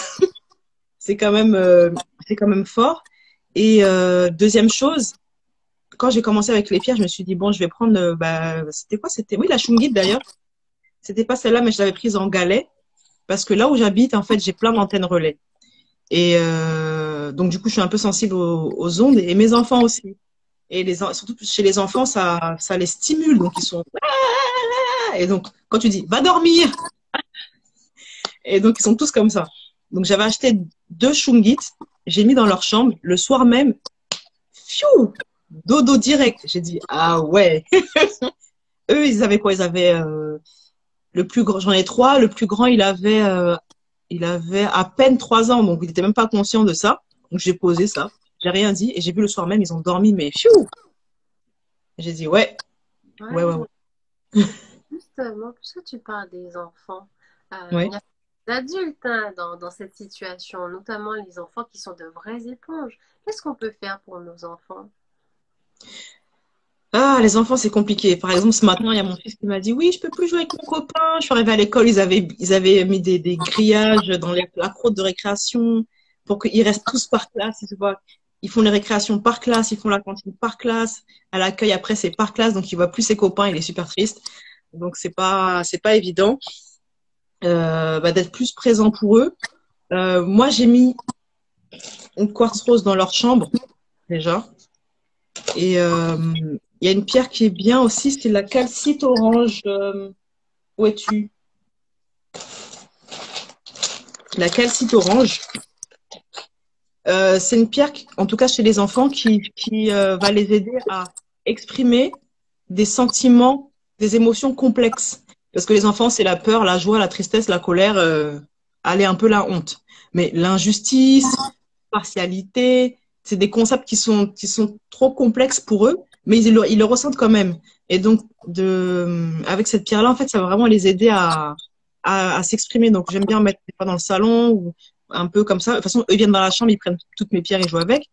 quand même, c'est quand même fort. Et deuxième chose, quand j'ai commencé avec les pierres, je me suis dit, bon, je vais prendre, c'était quoi? C'était, oui, la shungite d'ailleurs. C'était pas celle-là, mais je l'avais prise en galet. Parce que là où j'habite, en fait, j'ai plein d'antennes relais. Et donc, du coup, je suis un peu sensible aux ondes et mes enfants aussi. Et surtout chez les enfants, ça les stimule. Donc, ils sont. Et donc, quand tu dis, va dormir! Et donc, ils sont tous comme ça. Donc, j'avais acheté 2 shungits. J'ai mis dans leur chambre. Le soir même, fiou! Dodo direct. J'ai dit, ah ouais. Eux, ils avaient quoi? Ils avaient le plus grand, j'en ai 3. Le plus grand, il avait à peine 3 ans, donc il n'était même pas conscient de ça. Donc j'ai posé ça, j'ai rien dit et j'ai vu le soir même, ils ont dormi, mais fiou. J'ai dit ouais, ouais, ouais, Ouais, ouais. justement, puisque tu parles des enfants, il Oui. y a des adultes hein, dans cette situation, notamment les enfants qui sont de vraies éponges. Qu'est-ce qu'on peut faire pour nos enfants? Ah, les enfants, c'est compliqué. Par exemple, ce matin, il y a mon fils qui m'a dit, oui, je peux plus jouer avec mon copain. Je suis arrivée à l'école, ils avaient mis des grillages dans la cour de récréation pour qu'ils restent tous par classe. Tu vois. Ils font les récréations par classe, ils font la cantine par classe. À l'accueil, après, c'est par classe, donc il voit plus ses copains, il est super triste. Donc, c'est pas évident d'être plus présent pour eux. Moi, j'ai mis une quartz rose dans leur chambre, déjà. Et il y a une pierre qui est bien aussi, c'est la calcite orange. Où es-tu? La calcite orange. C'est une pierre, en tout cas chez les enfants, qui va les aider à exprimer des sentiments, des émotions complexes. Parce que les enfants, c'est la peur, la joie, la tristesse, la colère, aller un peu la honte. Mais l'injustice, partialité, c'est des concepts qui sont trop complexes pour eux, mais ils le ressentent quand même. Et donc, avec cette pierre-là, en fait, ça va vraiment les aider à s'exprimer. Donc, j'aime bien mettre des fois dans le salon ou un peu comme ça. De toute façon, eux viennent dans la chambre, ils prennent toutes mes pierres et jouent avec.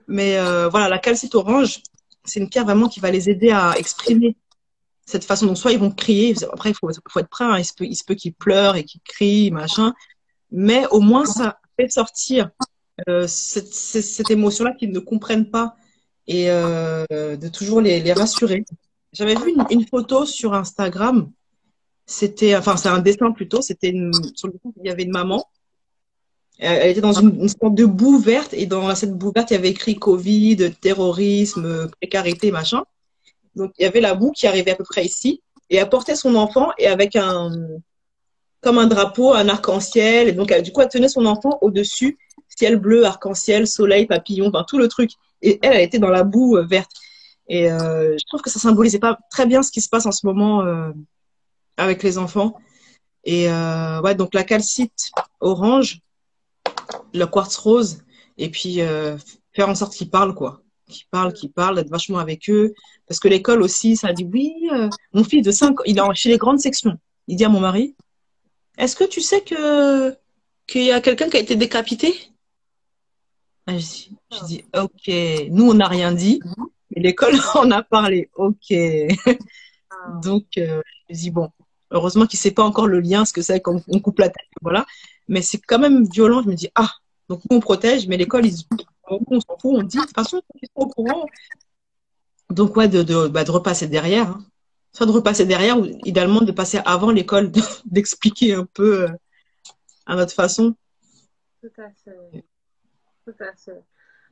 Mais voilà, la calcite orange, c'est une pierre vraiment qui va les aider à exprimer cette façon. Donc, soit ils vont crier, après, il faut être prêt, hein. Il se peut qu'ils pleurent et qu'ils crient, machin. Mais au moins, ça fait sortir cette émotion-là qu'ils ne comprennent pas et de toujours les rassurer. J'avais vu une photo sur Instagram. Enfin, c'est un dessin plutôt. Sur le coup, il y avait une maman. Elle était dans une sorte de boue verte et dans cette boue verte, il y avait écrit Covid, terrorisme, précarité, machin. Donc, il y avait la boue qui arrivait à peu près ici et elle portait son enfant et avec comme un drapeau, un arc-en-ciel. Et donc, du coup, elle tenait son enfant au-dessus, ciel bleu, arc-en-ciel, soleil, papillon, enfin, tout le truc. Et elle était dans la boue verte. Et je trouve que ça symbolisait pas très bien ce qui se passe en ce moment avec les enfants. Et ouais, donc la calcite orange, le quartz rose, et puis faire en sorte qu'ils parlent, quoi. Qu'ils parlent, d'être vachement avec eux. Parce que l'école aussi, ça dit oui, mon fils de 5 il est chez les grandes sections. Il dit à mon mari, est-ce que tu sais qu'il y a quelqu'un qui a été décapité? Ah, je dis, ok, nous on n'a rien dit, mais l'école en a parlé, ok. Ah, Donc je dis bon, heureusement qu'il ne sait pas encore le lien, ce que c'est quand on coupe la tête, voilà. Mais c'est quand même violent. Je me dis ah, donc nous on protège, mais l'école on s'en fout, on dit de toute façon ils sont au courant. Donc ouais, de repasser derrière, hein. Soit de repasser derrière ou idéalement de passer avant l'école, d'expliquer un peu à notre façon. tout à fait, tout à fait.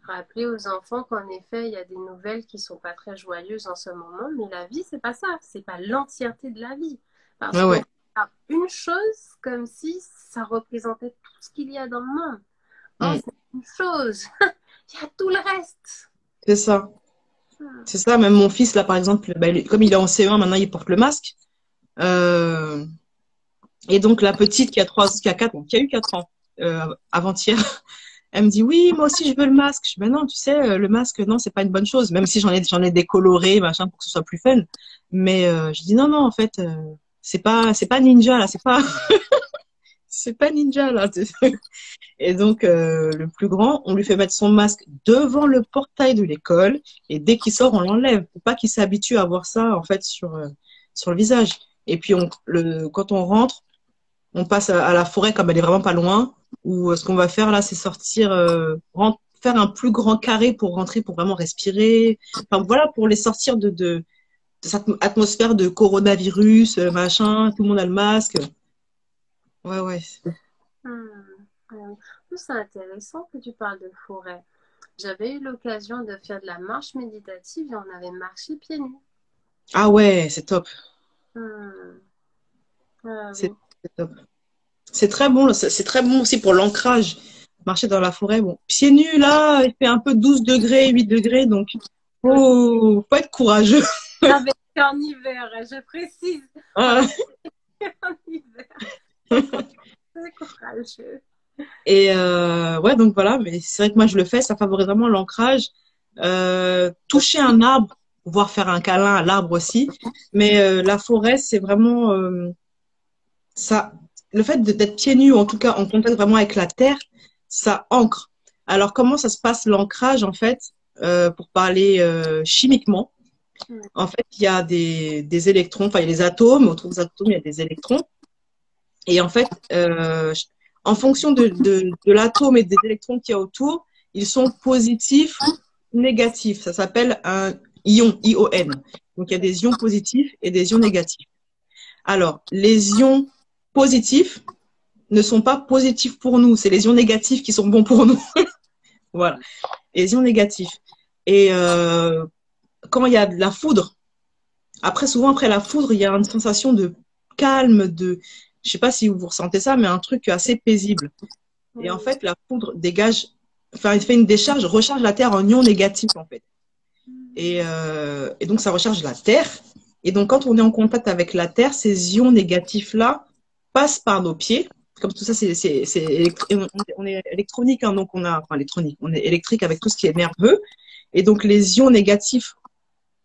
Rappeler aux enfants qu'en effet, il y a des nouvelles qui sont pas très joyeuses en ce moment, mais la vie, c'est pas ça, c'est pas l'entièreté de la vie. Parce Ouais, qu'on ouais. regarde une chose comme si ça représentait tout ce qu'il y a dans le monde. Or, Mm. c'est une chose, il y a tout le reste. C'est ça. Hmm. C'est ça, même mon fils, là, par exemple, bah, comme il est en CE1, maintenant, il porte le masque. Euh, et donc, la petite qui a 4 ans, qui a eu 4 ans, avant-hier, elle me dit, oui, moi aussi, je veux le masque. Je dis, ben non, tu sais, le masque, non, c'est pas une bonne chose, même si j'en ai décoloré, machin, pour que ce soit plus fun. Mais je dis, non, non, en fait, c'est pas ninja, là, c'est pas ninja, là. Et donc, le plus grand, on lui fait mettre son masque devant le portail de l'école et dès qu'il sort, on l'enlève pour pas qu'il s'habitue à voir ça, en fait, sur le visage. Et puis, quand on rentre, on passe à la forêt comme elle est vraiment pas loin, où ce qu'on va faire là, c'est sortir, faire un plus grand carré pour rentrer, pour vraiment respirer. Enfin, voilà, pour les sortir de cette atmosphère de coronavirus, machin, tout le monde a le masque. Ouais, ouais. Hmm. C'est intéressant que tu parles de forêt. J'avais eu l'occasion de faire de la marche méditative et on avait marché pieds nus. Ah ouais, c'est top. Hmm. Ah C'est oui. c'est top. C'est très bon, là. C'est très bon aussi pour l'ancrage. Marcher dans la forêt, bon. Pieds nus, là, il fait un peu 12 degrés, 8 degrés, donc faut être courageux. Avec en hiver, je précise. On Ah. est en hiver. Il faut être très courageux. Et ouais, donc voilà, mais c'est vrai que moi je le fais, ça favorise vraiment l'ancrage. Toucher un arbre, pouvoir faire un câlin à l'arbre aussi. Mais la forêt, c'est vraiment ça. Le fait d'être pieds nus, ou en tout cas en contact vraiment avec la terre, ça ancre. Alors, comment ça se passe l'ancrage, en fait, pour parler chimiquement? Mm. En fait, il y a des électrons, enfin, il y a les atomes, autour des atomes, il y a des électrons. Et en fait, en fonction de l'atome et des électrons qu'il y a autour, ils sont positifs, négatifs. Ça s'appelle un ion, ION. Donc, il y a des ions positifs et des ions négatifs. Alors, les ions positifs ne sont pas positifs pour nous. C'est les ions négatifs qui sont bons pour nous. Voilà, les ions négatifs. Et quand il y a de la foudre, souvent après la foudre, il y a une sensation de calme, je sais pas si vous ressentez ça, mais un truc assez paisible. Et en Oui. fait, la foudre dégage, enfin, il fait une décharge, recharge la Terre en ions négatifs, en fait. Et donc, ça recharge la Terre. Et donc, quand on est en contact avec la Terre, ces ions négatifs-là passent par nos pieds. Comme tout ça, on est électronique, hein, donc enfin, électronique, on est électrique avec tout ce qui est nerveux. Et donc, les ions négatifs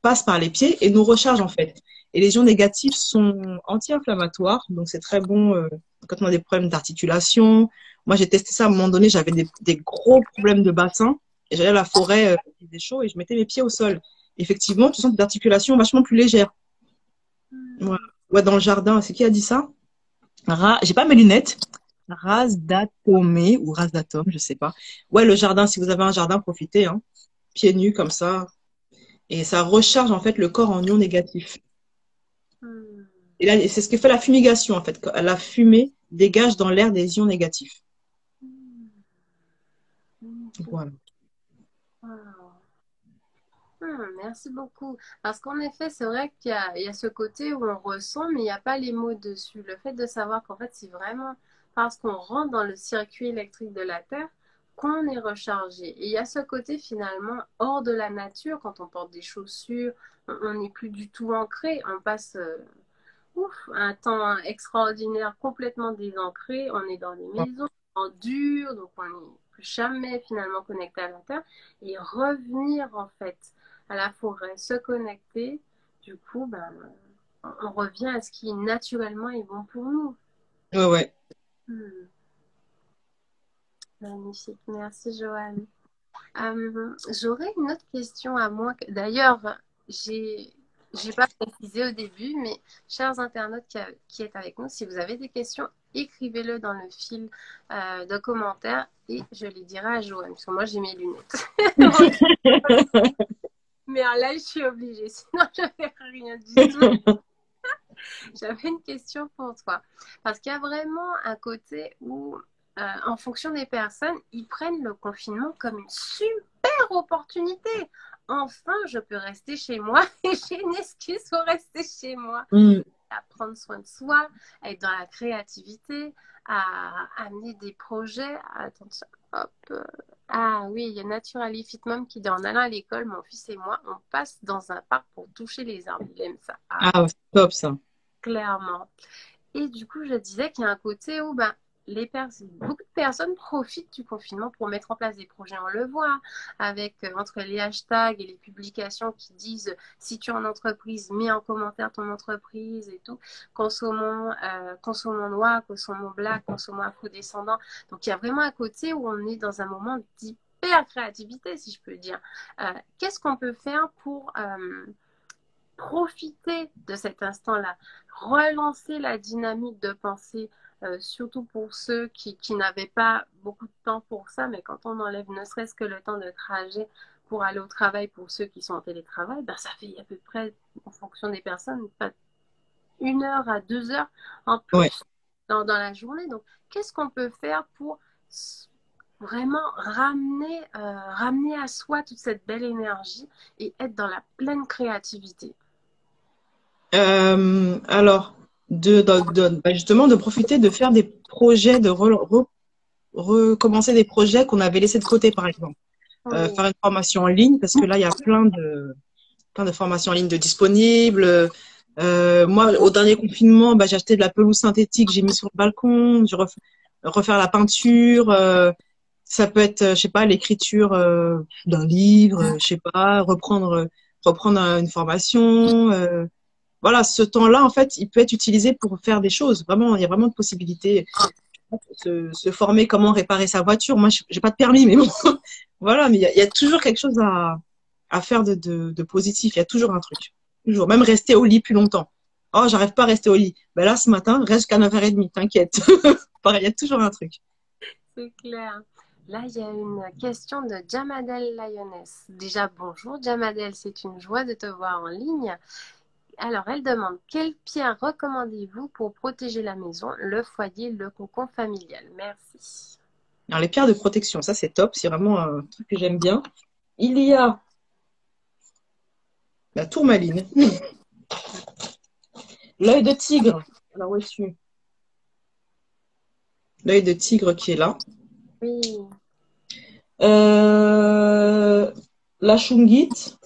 passent par les pieds et nous rechargent, en fait. Et les ions négatifs sont anti-inflammatoires, donc c'est très bon quand on a des problèmes d'articulation. Moi, j'ai testé ça à un moment donné, j'avais des gros problèmes de bassin et j'allais à la forêt, il faisait chaud et je mettais mes pieds au sol. Effectivement, tu sens des articulations vachement plus légères. Voilà. Ouais, dans le jardin, c'est qui a dit ça? J'ai pas mes lunettes. Rasdatomé ou Rasdatom, je sais pas. Ouais, le jardin, si vous avez un jardin, profitez, hein. Pieds nus comme ça. Et ça recharge en fait le corps en ions négatifs. Mm. Et là, c'est ce que fait la fumigation, en fait. La fumée dégage dans l'air des ions négatifs. Mm. Magnifique. Voilà. Wow. Merci beaucoup. Parce qu'en effet, c'est vrai qu'il y a ce côté où on ressent, mais il n'y a pas les mots dessus. Le fait de savoir qu'en fait, c'est vraiment parce qu'on rentre dans le circuit électrique de la Terre qu'on est rechargé. Et il y a ce côté finalement hors de la nature, quand on porte des chaussures, on n'est plus du tout ancré. On passe un temps extraordinaire complètement désancré. On est dans les maisons, en dur, donc on n'est plus jamais finalement connecté à la Terre. Et revenir en fait à la forêt, se connecter, du coup, ben, on revient à ce qui naturellement est bon pour nous. Ouais, ouais. Hmm, magnifique, merci Joanne. J'aurais une autre question à moi. D'ailleurs, j'ai j'ai pas précisé au début, mais chers internautes qui êtes avec nous, si vous avez des questions, écrivez-le dans le fil de commentaires et je les dirai à Joanne, parce que moi j'ai mes lunettes. Mais là, je suis obligée, sinon je ne fais rien du tout. J'avais une question pour toi. Parce qu'il y a vraiment un côté où, en fonction des personnes, ils prennent le confinement comme une super opportunité. Enfin, je peux rester chez moi et j'ai une excuse pour rester chez moi. Mm. À prendre soin de soi, à être dans la créativité, à amener des projets. Attends, hop. Ah oui, il y a Naturally Fit Mom qui dit en allant à l'école, mon fils et moi, on passe dans un parc pour toucher les arbres. Il aime ça. Ah, Ah, c'est top ça. clairement. Et du coup, je disais qu'il y a un côté où ben, beaucoup de personnes profitent du confinement pour mettre en place des projets. On le voit avec entre les hashtags et les publications qui disent si tu es en entreprise, mets en commentaire ton entreprise et tout. Consommons noir, consommons black, consommons afro-descendant. Donc il y a vraiment un côté où on est dans un moment d'hyper créativité, si je peux dire. Qu'est-ce qu'on peut faire pour profiter de cet instant-là, relancer la dynamique de pensée, surtout pour ceux qui n'avaient pas beaucoup de temps pour ça, mais quand on enlève ne serait-ce que le temps de trajet pour aller au travail, pour ceux qui sont en télétravail, ben ça fait à peu près, en fonction des personnes, pas 1 heure à 2 heures en Ouais. plus dans la journée. Donc, qu'est-ce qu'on peut faire pour vraiment ramener à soi toute cette belle énergie et être dans la pleine créativité? Alors, justement, de profiter de faire des projets, recommencer des projets qu'on avait laissés de côté, par exemple. Oui. Faire une formation en ligne, parce que là, il y a plein de formations en ligne de disponibles. Moi, au dernier confinement, bah, j'ai acheté de la pelouse synthétique, j'ai mis sur le balcon, refaire la peinture. Ça peut être, je sais pas, l'écriture d'un livre, je sais pas, reprendre une formation. Voilà, ce temps-là, en fait, il peut être utilisé pour faire des choses. Vraiment, il y a vraiment de possibilités. Se former comment réparer sa voiture. Moi, j'ai pas de permis, mais bon, voilà, mais il y a toujours quelque chose à faire de positif. Il y a toujours un truc. Toujours. Même rester au lit plus longtemps. Oh, j'arrive pas à rester au lit. Ben là, ce matin, reste jusqu'à 9h30, t'inquiète. Pareil, il y a toujours un truc. C'est clair. Là, il y a une question de Jamadel Lioness. Déjà, bonjour Jamadel, c'est une joie de te voir en ligne. Alors, elle demande, quelle pierre recommandez-vous pour protéger la maison, le foyer, le cocon familial? Merci. Alors, les pierres de protection, ça, c'est top. C'est vraiment un truc que j'aime bien. Il y a la tourmaline, l'œil de tigre. Alors, où est-ce que l'œil de tigre qui est là. Oui. La shungite.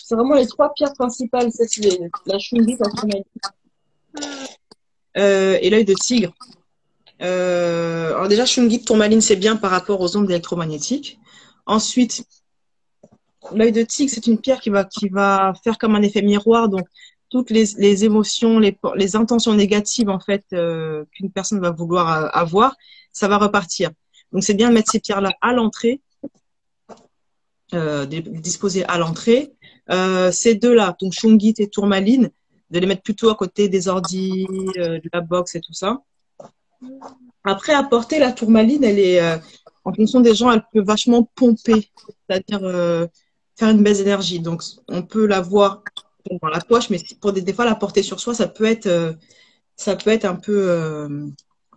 C'est vraiment les trois pierres principales, la shungite, la tourmaline et l'œil de tigre. Alors déjà, shungite, tourmaline, c'est bien par rapport aux ondes électromagnétiques. Ensuite, l'œil de tigre, c'est une pierre qui va faire comme un effet miroir. Donc, toutes les émotions, les intentions négatives en fait qu'une personne va vouloir avoir, ça va repartir. Donc, c'est bien de mettre ces pierres-là à l'entrée, disposées à l'entrée. Ces deux-là, donc shungite et tourmaline, de les mettre plutôt à côté des ordis, de la box et tout ça. Après, apporter la tourmaline, elle est, en fonction des gens, elle peut vachement pomper, c'est-à-dire faire une baisse d'énergie. Donc, on peut l'avoir dans la poche, mais pour des fois, la porter sur soi, ça peut être un peu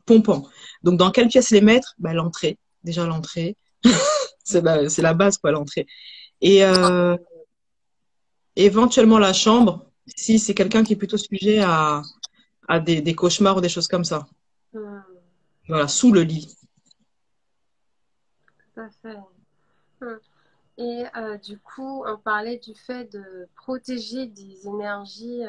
pompant. Donc, dans quelle pièce les mettre? Bah, l'entrée. Déjà, l'entrée. C'est la base, quoi, l'entrée. Et éventuellement, la chambre, si c'est quelqu'un qui est plutôt sujet à des cauchemars ou des choses comme ça. Voilà, sous le lit. Tout à fait. Et du coup, on parlait du fait de protéger des énergies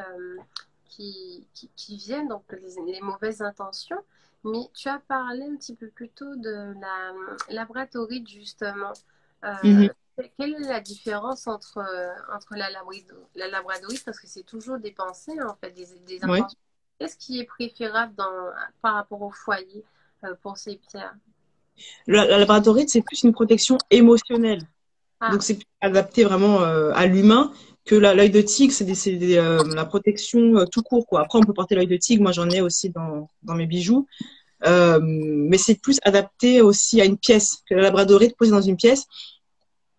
qui viennent, donc les mauvaises intentions. Mais tu as parlé un petit peu plus tôt de la labradorite, justement. Mhm. Quelle est la différence entre la labradorite, parce que c'est toujours des pensées, en fait, des Ouais. intentions. Qu'est-ce qui est préférable par rapport au foyer pour ces pierres? La labradorite, c'est plus une protection émotionnelle. Ah, Donc, c'est plus adapté vraiment à l'humain que l'œil de tigre, la protection tout court, quoi. Après, on peut porter l'œil de tigre. Moi, j'en ai aussi dans mes bijoux. Mais c'est plus adapté aussi à une pièce. Que la labradorite posée dans une pièce,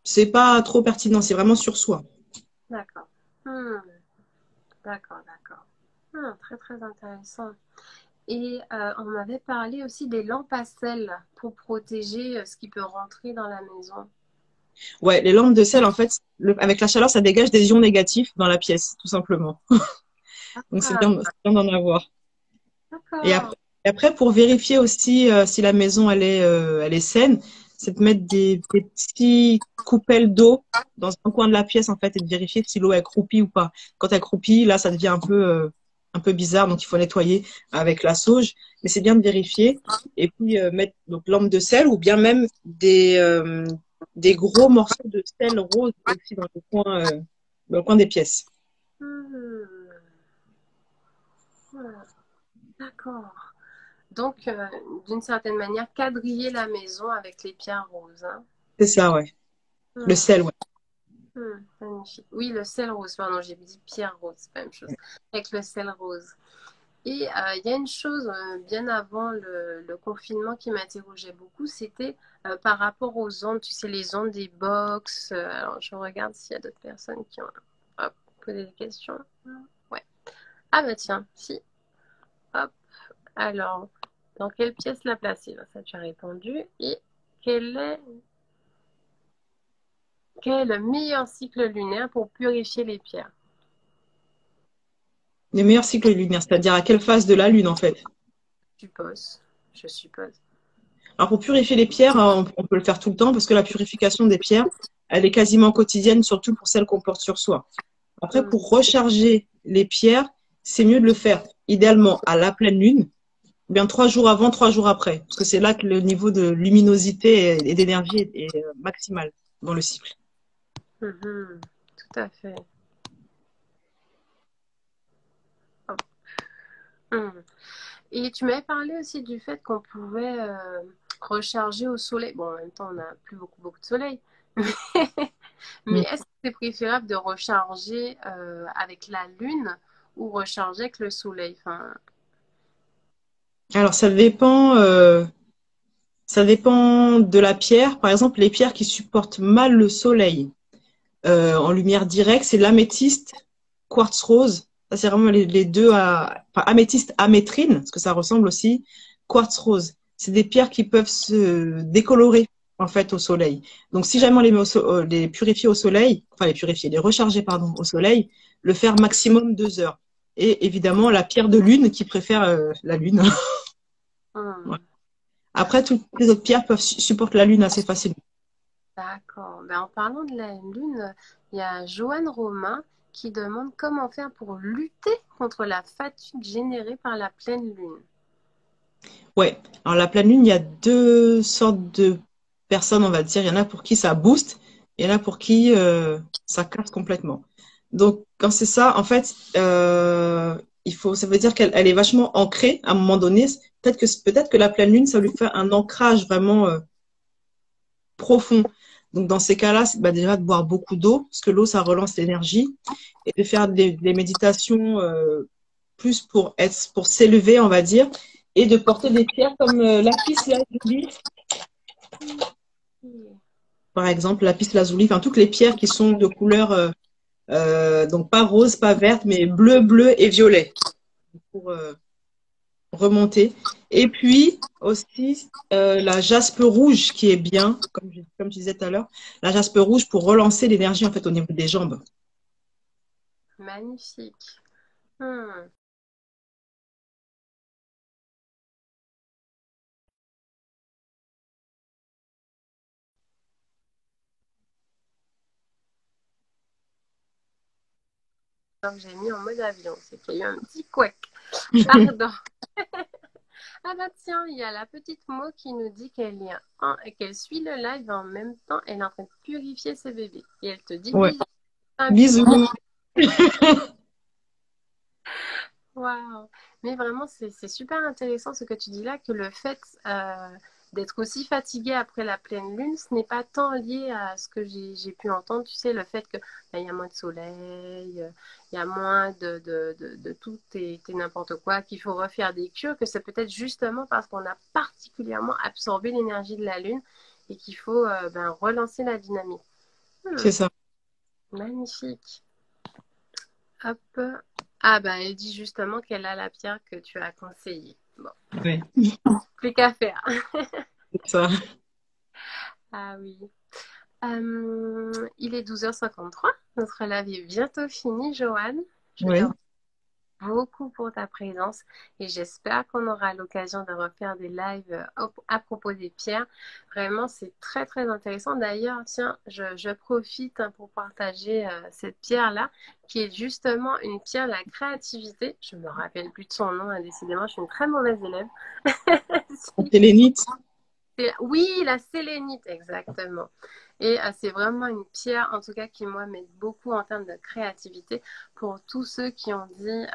c'est pas trop pertinent. C'est vraiment sur soi. d'accord. D'accord, d'accord. Très, très intéressant. Et on m'avait parlé aussi des lampes à sel pour protéger ce qui peut rentrer dans la maison. Ouais, les lampes de sel, en fait, avec la chaleur, ça dégage des ions négatifs dans la pièce, tout simplement. Donc, Ah, c'est bien d'en avoir. Et d'accord. après, pour vérifier aussi si la maison elle est saine, c'est de mettre des petits coupelles d'eau dans un coin de la pièce en fait et de vérifier si l'eau est croupie ou pas. Quand elle croupit, là ça devient un peu bizarre, donc il faut nettoyer avec la sauge. Mais c'est bien de vérifier et puis mettre donc lampe de sel ou bien même des gros morceaux de sel rose aussi dans le coin des pièces. Hmm, d'accord. Donc, d'une certaine manière, quadriller la maison avec les pierres roses, hein. C'est ça, ouais. Le Hmm, sel, ouais. magnifique. Oui, le sel rose, pardon, j'ai dit pierre rose, c'est pas la même chose. Avec le sel rose. Et il y a une chose, bien avant le confinement qui m'interrogeait beaucoup, c'était par rapport aux ondes, tu sais, les ondes des box. Alors, je regarde s'il y a d'autres personnes qui ont posé des questions. Ouais. Ah bah tiens, si. Hop. Alors, dans quelle pièce la placer? Là, ça, tu as répondu. Et quel est, quel est le meilleur cycle lunaire pour purifier les pierres? Les meilleurs cycles lunaires, c'est-à-dire à quelle phase de la Lune en fait. Je suppose. Je suppose. Alors pour purifier les pierres, hein, on peut le faire tout le temps parce que la purification des pierres, elle est quasiment quotidienne, surtout pour celles qu'on porte sur soi. Après, Hmm. pour recharger les pierres, c'est mieux de le faire idéalement à la pleine lune ou bien 3 jours avant, 3 jours après. Parce que c'est là que le niveau de luminosité et d'énergie est maximal dans le cycle. Mhm. Tout à fait. Mhm. Et tu m'avais parlé aussi du fait qu'on pouvait recharger au soleil. Bon, en même temps, on n'a plus beaucoup de soleil. Mais Mm. est-ce que c'est préférable de recharger avec la lune ou recharger avec le soleil? Enfin, Alors, ça dépend de la pierre. Par exemple, les pierres qui supportent mal le soleil en lumière directe, c'est l'améthyste, quartz rose. Ça, c'est vraiment les deux enfin, améthyste, amétrine, parce que ça ressemble aussi, quartz rose. C'est des pierres qui peuvent se décolorer, en fait, au soleil. Donc, si jamais on les met les purifier au soleil, enfin, les recharger, pardon, au soleil, le faire maximum 2 heures. Et évidemment, la pierre de lune qui préfère la lune. Ouais. hmm, Après, toutes les autres pierres peuvent supporter la lune assez facilement. d'accord. Ben, en parlant de la lune, il y a Joanne Romain qui demande comment faire pour lutter contre la fatigue générée par la pleine lune. Ouais. Alors, la pleine lune, il y a deux sortes de personnes, on va dire. Il y en a pour qui ça booste, et il y en a pour qui ça casse complètement. Donc, quand c'est ça, en fait, ça veut dire qu'elle est vachement ancrée à un moment donné. Peut-être que la pleine lune, ça lui fait un ancrage vraiment profond. Donc, dans ces cas-là, c'est déjà de boire beaucoup d'eau, parce que l'eau, ça relance l'énergie, et de faire des méditations plus pour s'élever, on va dire, et de porter des pierres comme lapis lazuli, Hmm. par exemple, lapis lazuli, enfin toutes les pierres qui sont de couleur, donc pas rose, pas verte, mais bleu et violet, pour remonter. Et puis aussi la jaspe rouge qui est bien, comme je disais tout à l'heure, la jaspe rouge pour relancer l'énergie en fait au niveau des jambes. Magnifique. Hmm. Donc, j'ai mis en mode avion, c'est qu'il y a eu un petit couac. Pardon. Ah bah tiens, il y a la petite Mo qui nous dit qu'elle suit le live en même temps, elle est en train de purifier ses bébés. Et elle te dit Ouais. bisous. Un bisou. Bisous. Waouh. Mais vraiment, c'est super intéressant ce que tu dis là, que le fait d'être aussi fatigué après la pleine lune, ce n'est pas tant lié à ce que j'ai pu entendre. Tu sais, le fait que il y a moins de soleil, il y a moins de tout et n'importe quoi, qu'il faut refaire des cures, que c'est peut-être justement parce qu'on a particulièrement absorbé l'énergie de la lune et qu'il faut relancer la dynamique. Hmm, C'est ça. magnifique. Hop. Ah bah elle dit justement qu'elle a la pierre que tu as conseillée. Bon, Ouais. plus qu'à faire. C'est ça. Ah oui. Il est 12h53. Notre live est bientôt fini, Joanne. Je te Oui. remercie beaucoup pour ta présence et j'espère qu'on aura l'occasion de refaire des lives à propos des pierres. Vraiment, c'est très très intéressant. D'ailleurs, tiens, je profite pour partager cette pierre-là, qui est justement une pierre de la créativité. Je me rappelle plus de son nom, hein, décidément, je suis une très mauvaise élève. Sélénite. Oui, la sélénite, exactement. Et c'est vraiment une pierre, en tout cas, qui, moi, m'aide beaucoup en termes de créativité pour tous ceux qui ont dit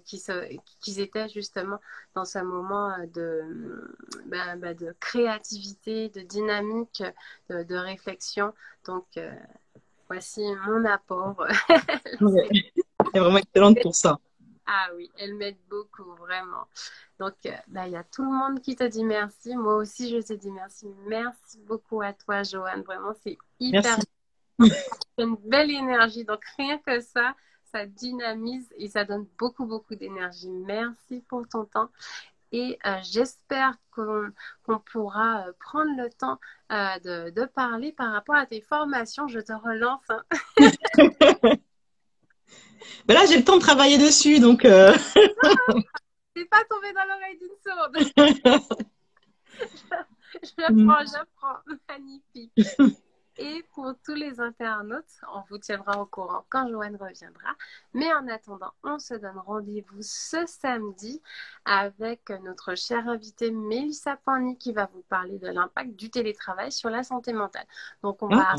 qu'ils étaient justement dans ce moment de créativité, de dynamique, de réflexion. Donc, voici mon apport. Ouais. Elle est vraiment excellente pour ça. Ah oui, elle m'aide beaucoup, vraiment. Donc, il y a tout le monde qui te dit merci. Moi aussi, je te dis merci. Merci beaucoup à toi, Joanne. Vraiment, c'est hyper Merci. une belle énergie. Donc, rien que ça dynamise et ça donne beaucoup d'énergie. Merci pour ton temps. Et j'espère qu'on pourra prendre le temps de parler par rapport à tes formations. Je te relance, hein. Ben là, j'ai le temps de travailler dessus, donc C'est pas tombé dans l'oreille d'une sourde. Mm. J'apprends. Magnifique. Et pour tous les internautes, on vous tiendra au courant quand Joanne reviendra. Mais en attendant, on se donne rendez-vous ce samedi avec notre chère invitée Mélissa Panny qui va vous parler de l'impact du télétravail sur la santé mentale. Donc, on va Ah,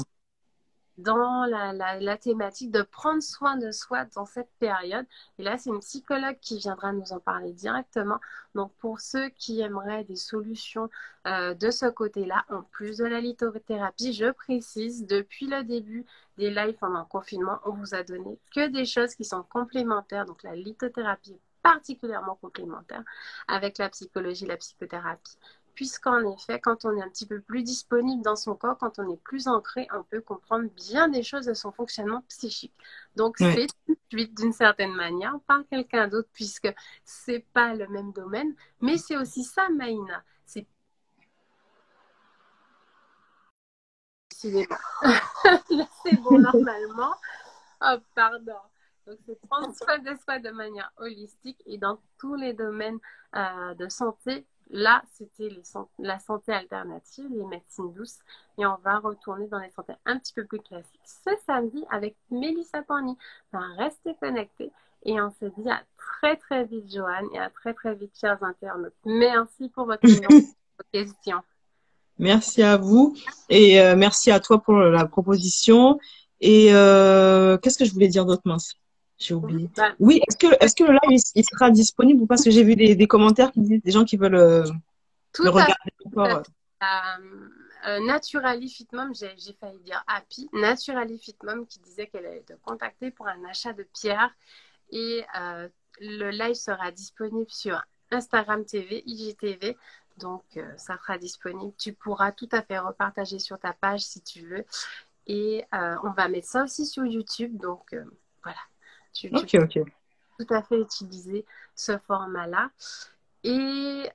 dans la thématique de prendre soin de soi dans cette période. Et là, c'est une psychologue qui viendra nous en parler directement. Donc, pour ceux qui aimeraient des solutions de ce côté-là, en plus de la lithothérapie, je précise, depuis le début des lives pendant le confinement, on vous a donné que des choses qui sont complémentaires. Donc, la lithothérapie est particulièrement complémentaire avec la psychologie, la psychothérapie puisqu'en effet, quand on est un petit peu plus disponible dans son corps, quand on est plus ancré, on peut comprendre bien des choses de son fonctionnement psychique. Donc, ouais. c'est suite d'une certaine manière par quelqu'un d'autre, puisque c'est pas le même domaine, mais c'est aussi ça, Maïna. C'est c'est bon normalement. Oh, pardon. Donc, c'est prendre soin de soi de manière holistique et dans tous les domaines de santé. Là, c'était la santé alternative, les médecines douces. Et on va retourner dans les santé un petit peu plus classiques ce samedi avec Mélissa Panny. Enfin, restez connectés. Et on se dit à très, très vite, Joanne, et à très, très vite, chers internautes. Merci pour votre présence et vos questions. Merci à vous et merci à toi pour la proposition. Et qu'est-ce que je voulais dire d'autre, mince? J'ai oublié. Bah, Oui, est-ce que le live il sera disponible ou pas? Parce que j'ai vu des commentaires qui disent des gens qui veulent le tout à regarder tout à encore. fait. Naturally Fit Mom, j'ai failli dire Happy, Naturally Fit Mom qui disait qu'elle allait te contacter pour un achat de pierres et le live sera disponible sur Instagram TV, IGTV, donc ça sera disponible. Tu pourras tout à fait repartager sur ta page si tu veux et on va mettre ça aussi sur YouTube, donc voilà, tu Ok, peux ok. tout à fait utiliser ce format-là. Et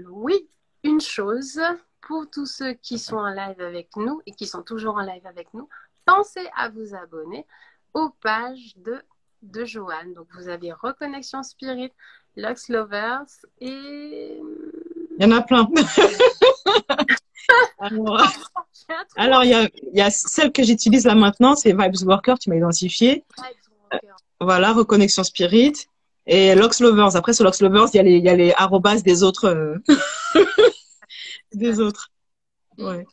oui, une chose, pour tous ceux qui sont en live avec nous et qui sont toujours en live avec nous, pensez à vous abonner aux pages de Joanne. Donc, vous avez Reconnexion Spirit, Lux Lovers et... Il y en a plein. Alors, alors, il y a celle que j'utilise là maintenant, c'est Vibes Worker, tu m'as identifié. Voilà, Reconnexion Spirit. Et Lox Lovers. Après, sur Lox Lovers, il y a les arrobas des autres. Des autres. Et Ouais.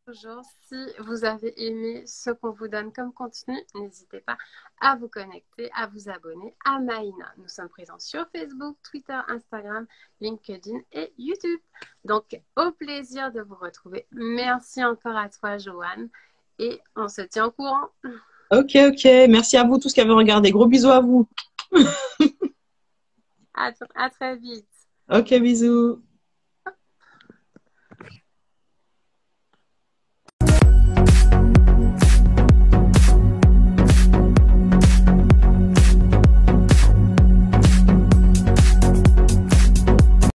toujours, si vous avez aimé ce qu'on vous donne comme contenu, n'hésitez pas à vous connecter, à vous abonner à Maïna. Nous sommes présents sur Facebook, Twitter, Instagram, LinkedIn et YouTube. Donc, au plaisir de vous retrouver. Merci encore à toi, Joanne. Et on se tient au courant. Ok, ok. Merci à vous tous qui avez regardé. Gros bisous à vous. À très vite. Ok, bisous.